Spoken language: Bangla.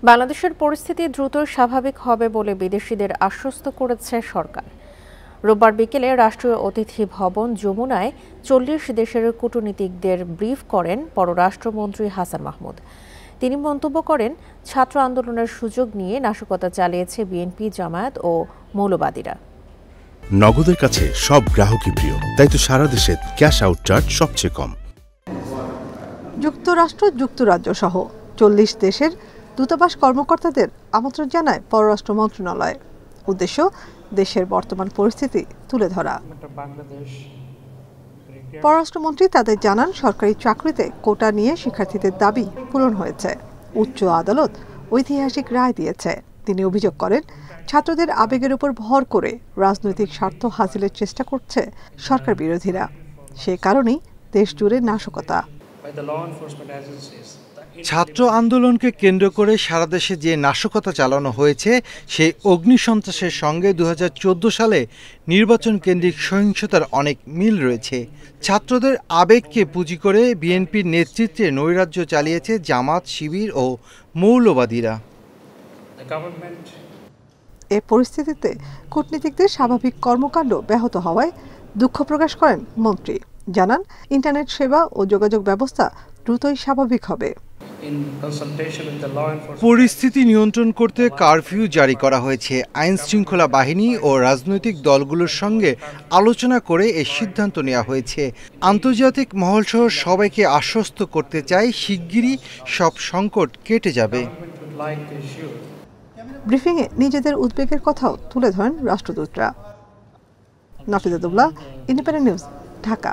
বাংলাদেশের পরিস্থিতি দ্রুত স্বাভাবিক হবে বলে বিদেশিদের আশ্বস্ত করেছে সরকার। রোববার বিকেলে রাষ্ট্রীয় অতিথি ভবন যমুনায় ৪০ দেশের কূটনীতিকদের ব্রিফ করেন পররাষ্ট্রমন্ত্রী হাসান মাহমুদ। তিনি মন্তব্য করেন, ছাত্র আন্দোলনের সুযোগ নিয়ে নাশকতা চালিয়েছে বিএনপি, জামায়াত ও মৌলবাদীরা। নগদের কাছে সব গ্রাহকই প্রিয়, তাই তো সারা দেশে ক্যাশ আউট চার্জ সবচেয়ে কম। যুক্তরাষ্ট্র, যুক্তরাজ্য সহ ৪০ দেশের দূতাবাস কর্মকর্তাদের আমন্ত্রণ জানায় পররাষ্ট্র মন্ত্রণালয়। উদ্দেশ্য দেশের বর্তমান পরিস্থিতি তুলে ধরা। পররাষ্ট্রমন্ত্রী তাদের জানান, সরকারি চাকরিতে কোটা নিয়ে শিক্ষার্থীদের দাবি পূরণ হয়েছে। উচ্চ আদালত ঐতিহাসিক রায় দিয়েছে। তিনি অভিযোগ করেন, ছাত্রদের আবেগের উপর ভর করে রাজনৈতিক স্বার্থ হাসিলের চেষ্টা করছে সরকার বিরোধীরা। সে কারণেই দেশ জুড়ে নাশকতা। ছাত্র আন্দোলনকে কেন্দ্র করে সারা দেশে যে নাশকতা চালানো হয়েছে, সেই অগ্নিসন্ত্রাসের সঙ্গে ২০১৪ সালে নির্বাচন কেন্দ্রিক সহিংসতার অনেক মিল রয়েছে। ছাত্রদের আবেগকে পুঁজি করে বিএনপির নেতৃত্বে নৈরাজ্য চালিয়েছে জামাত, শিবির ও মৌলবাদীরা। এ পরিস্থিতিতে কূটনীতিকদের স্বাভাবিক কর্মকাণ্ড ব্যাহত হওয়ায় দুঃখ প্রকাশ করেন মন্ত্রী। জানান, ইন্টারনেট সেবা ও যোগাযোগ ব্যবস্থা দ্রুতই স্বাভাবিক হবে। পরিস্থিতি নিয়ন্ত্রণ করতে কারফিউ জারি করা হয়েছে। আইন শৃঙ্খলা বাহিনী ও রাজনৈতিক দলগুলোর সঙ্গে আলোচনা করে এই সিদ্ধান্ত নেওয়া হয়েছে। আন্তর্জাতিক মহলসহ সবাইকে আশ্বস্ত করতে চাই, শিগগিরই সব সংকট কেটে যাবে। ব্রিফিংয়ে নিজেদের উদ্বেগের কথাও তুলে ধরেন রাষ্ট্রদূতরা। Nafiza Dubla, independent news, Dhaka.